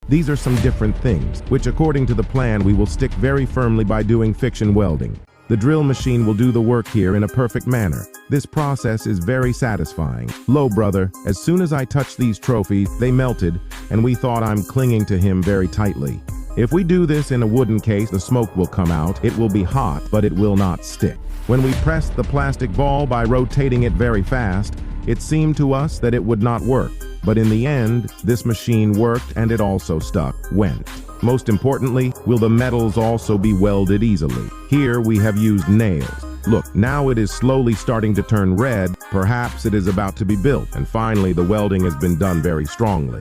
These are some different things, which according to the plan we will stick very firmly by doing friction welding. The drill machine will do the work here in a perfect manner. This process is very satisfying. Lo, brother, as soon as I touched these trophies, they melted, and we thought I'm clinging to him very tightly. If we do this in a wooden case, the smoke will come out. It will be hot, but it will not stick. When we pressed the plastic ball by rotating it very fast, it seemed to us that it would not work. But in the end, this machine worked and it also stuck, went. Most importantly, will the metals also be welded easily? Here we have used nails. Look, now it is slowly starting to turn red. Perhaps it is about to be built. And finally, the welding has been done very strongly.